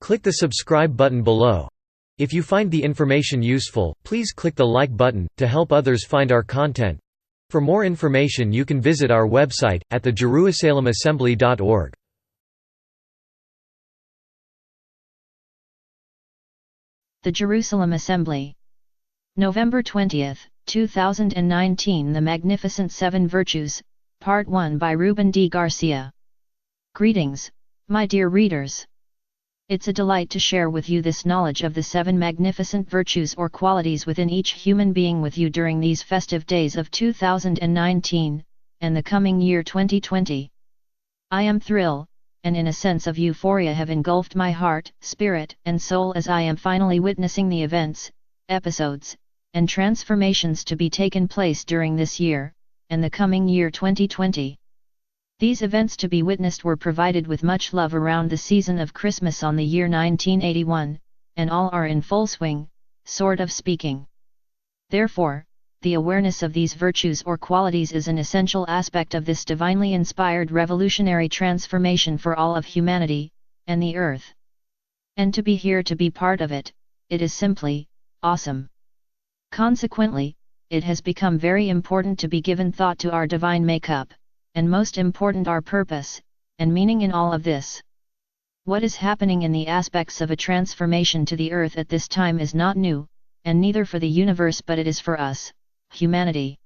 Click the subscribe button below. If you find the information useful, please click the like button, to help others find our content. For more information you can visit our website, at thejerusalemassembly.org. The Jerusalem Assembly. November 20, 2019. The Magnificent Seven Virtues, Part 1 by Ruben D. Garcia. Greetings, my dear readers. It's a delight to share with you this knowledge of the seven magnificent virtues or qualities within each human being with you during these festive days of 2019, and the coming year 2020. I am thrilled, and in a sense of euphoria have engulfed my heart, spirit, and soul as I am finally witnessing the events, episodes, and transformations to be taken place during this year, and the coming year 2020. These events to be witnessed were provided with much love around the season of Christmas on the year 1981, and all are in full swing, sort of speaking. Therefore, the awareness of these virtues or qualities is an essential aspect of this divinely inspired revolutionary transformation for all of humanity, and the earth. And to be here to be part of it, it is simply awesome. Consequently, it has become very important to be given thought to our divine makeup, and most important our purpose, and meaning in all of this. What is happening in the aspects of a transformation to the earth at this time is not new, and neither for the universe but it is for us, humanity.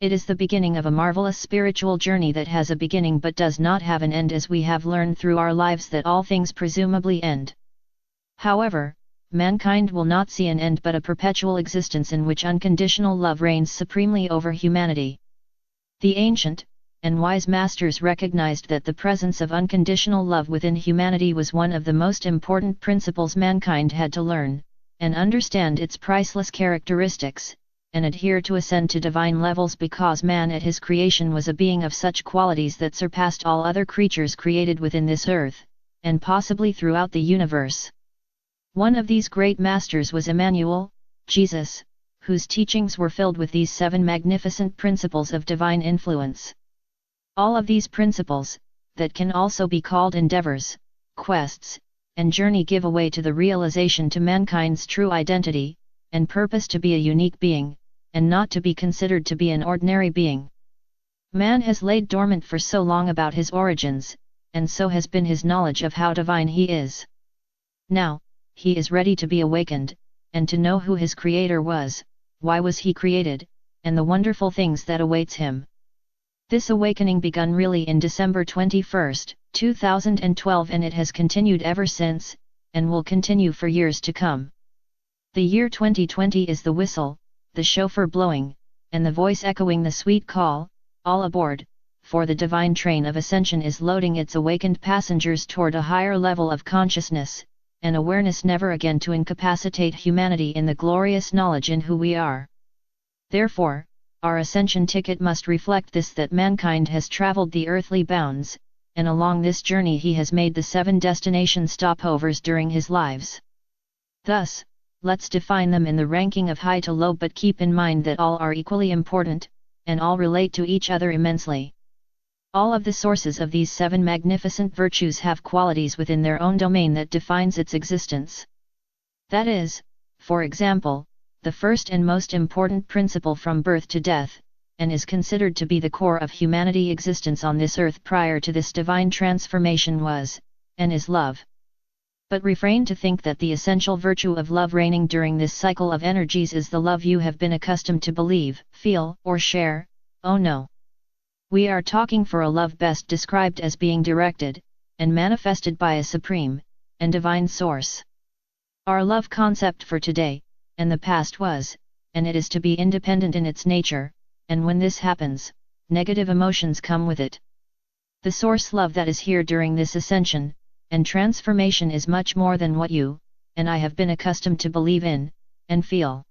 It is the beginning of a marvelous spiritual journey that has a beginning but does not have an end, as we have learned through our lives that all things presumably end. However, mankind will not see an end but a perpetual existence in which unconditional love reigns supremely over humanity. The ancient and wise masters recognized that the presence of unconditional love within humanity was one of the most important principles mankind had to learn, and understand its priceless characteristics, and adhere to ascend to divine levels, because man at his creation was a being of such qualities that surpassed all other creatures created within this earth, and possibly throughout the universe. One of these great masters was Emmanuel, Jesus, whose teachings were filled with these seven magnificent principles of divine influence. All of these principles, that can also be called endeavors, quests, and journey, give away to the realization to mankind's true identity, and purpose to be a unique being, and not to be considered to be an ordinary being. Man has laid dormant for so long about his origins, and so has been his knowledge of how divine he is. Now, he is ready to be awakened, and to know who his creator was, why was he created, and the wonderful things that awaits him. This awakening begun really in December 21, 2012, and it has continued ever since, and will continue for years to come. The year 2020 is the whistle, the shofar blowing, and the voice echoing the sweet call, all aboard, for the divine train of ascension is loading its awakened passengers toward a higher level of consciousness, and awareness, never again to incapacitate humanity in the glorious knowledge in who we are. Therefore, our ascension ticket must reflect this, that mankind has traveled the earthly bounds, and along this journey he has made the seven destination stopovers during his lives. Thus, let's define them in the ranking of high to low, but keep in mind that all are equally important, and all relate to each other immensely. All of the sources of these seven magnificent virtues have qualities within their own domain that defines its existence. That is, for example, the first and most important principle from birth to death, and is considered to be the core of humanity existence on this earth prior to this divine transformation, was, and is love. But refrain to think that the essential virtue of love reigning during this cycle of energies is the love you have been accustomed to believe, feel, or share. Oh no! We are talking for a love best described as being directed, and manifested by a supreme, and divine source. Our love concept for today, and the past was, and it is to be independent in its nature, and when this happens, negative emotions come with it. The source love that is here during this ascension and transformation is much more than what you and I have been accustomed to believe in, and feel.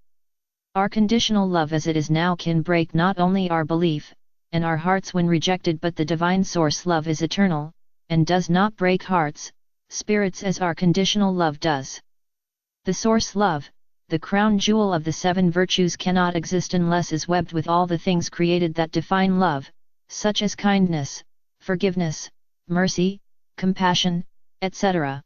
Our conditional love as it is now can break not only our belief, and our hearts when rejected, but the divine source love is eternal, and does not break hearts, spirits as our conditional love does. The source love, the crown jewel of the seven virtues, cannot exist unless is webbed with all the things created that define love, such as kindness, forgiveness, mercy, compassion, etc.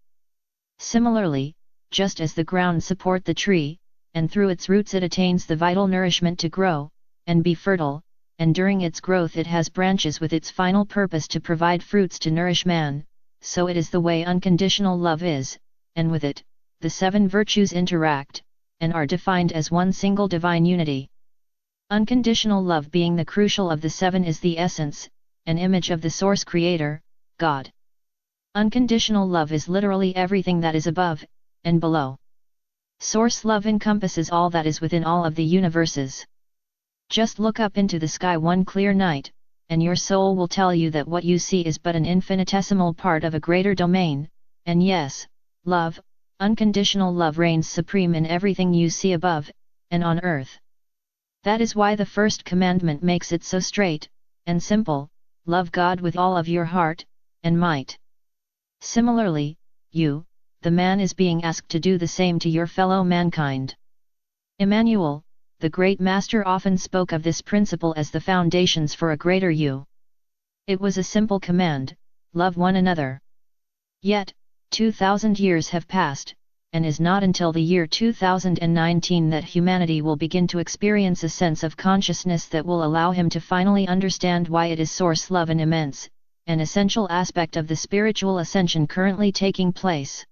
Similarly, just as the ground support the tree, and through its roots it attains the vital nourishment to grow, and be fertile, and during its growth it has branches with its final purpose to provide fruits to nourish man, so it is the way unconditional love is, and with it, the seven virtues interact, and are defined as one single divine unity. Unconditional love being the crucial of the seven is the essence, an image of the source creator, God. Unconditional love is literally everything that is above, and below. Source love encompasses all that is within all of the universes. Just look up into the sky one clear night, and your soul will tell you that what you see is but an infinitesimal part of a greater domain, and yes, love, unconditional love reigns supreme in everything you see above, and on earth. That is why the first commandment makes it so straight, and simple, love God with all of your heart, and might. Similarly, you, the man, is being asked to do the same to your fellow mankind. Emmanuel, the great master, often spoke of this principle as the foundations for a greater you. It was a simple command, love one another. Yet, 2000 years have passed, and is not until the year 2019 that humanity will begin to experience a sense of consciousness that will allow him to finally understand why it is source love, an immense, an essential aspect of the spiritual ascension currently taking place.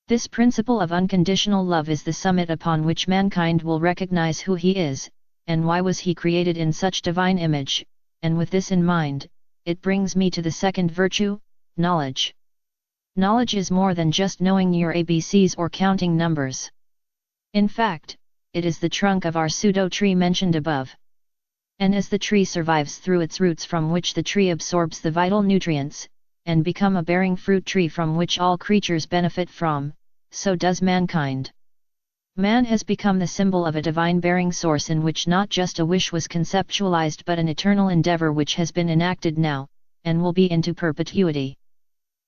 This principle of unconditional love is the summit upon which mankind will recognize who he is, and why was he created in such divine image, and with this in mind, it brings me to the second virtue, knowledge. Knowledge is more than just knowing your ABCs or counting numbers. In fact, it is the trunk of our pseudo-tree mentioned above. And as the tree survives through its roots, from which the tree absorbs the vital nutrients, and become a bearing fruit tree from which all creatures benefit from, so does mankind. Man has become the symbol of a divine bearing source in which not just a wish was conceptualized but an eternal endeavor which has been enacted now, and will be into perpetuity.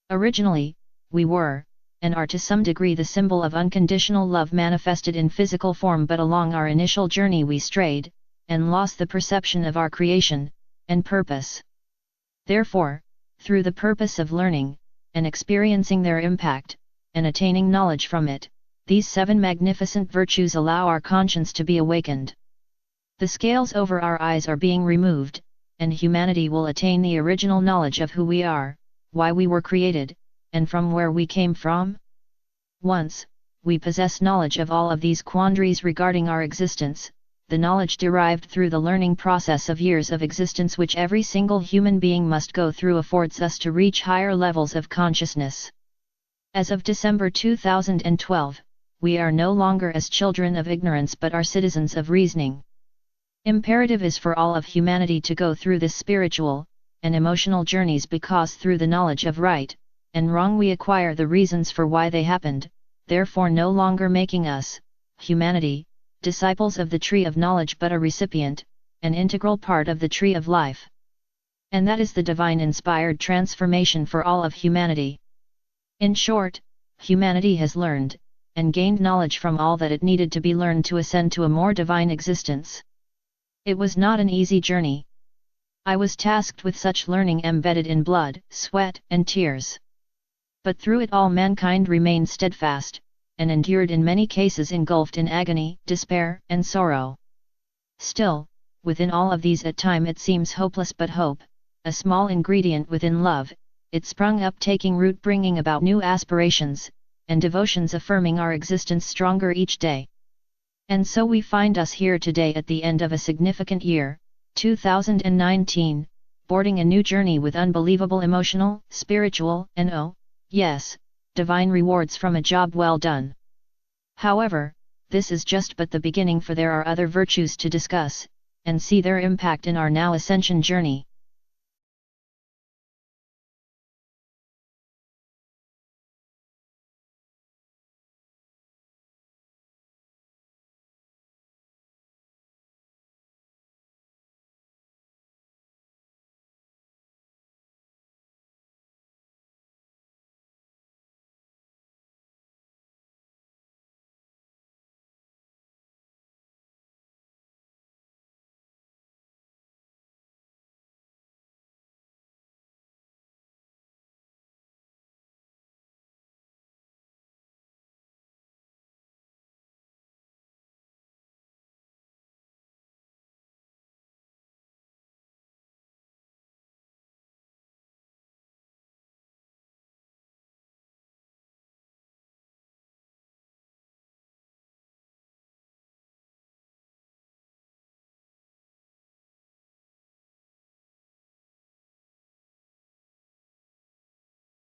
Originally, we were, and are to some degree, the symbol of unconditional love manifested in physical form, but along our initial journey we strayed, and lost the perception of our creation, and purpose. Therefore, through the purpose of learning, and experiencing their impact, and attaining knowledge from it, these seven magnificent virtues allow our conscience to be awakened. The scales over our eyes are being removed, and humanity will attain the original knowledge of who we are, why we were created, and from where we came from. Once we possess knowledge of all of these quandaries regarding our existence, the knowledge derived through the learning process of years of existence which every single human being must go through affords us to reach higher levels of consciousness. As of December 2012, we are no longer as children of ignorance but are citizens of reasoning. Imperative is for all of humanity to go through this spiritual and emotional journeys, because through the knowledge of right and wrong we acquire the reasons for why they happened, therefore no longer making us, humanity, disciples of the tree of knowledge but a recipient, an integral part of the tree of life. And that is the divine inspired transformation for all of humanity. In short, humanity has learned, and gained knowledge from all that it needed to be learned to ascend to a more divine existence. It was not an easy journey. I was tasked with such learning embedded in blood, sweat, and tears. But through it all mankind remained steadfast, and endured, in many cases engulfed in agony, despair, and sorrow. Still, within all of these at time it seems hopeless, but hope, a small ingredient within love, it sprung up, taking root, bringing about new aspirations, and devotions, affirming our existence stronger each day. And so we find us here today at the end of a significant year, 2019, boarding a new journey with unbelievable emotional, spiritual, and yes, divine rewards from a job well done. However, this is just but the beginning, for there are other virtues to discuss, and see their impact in our now ascension journey.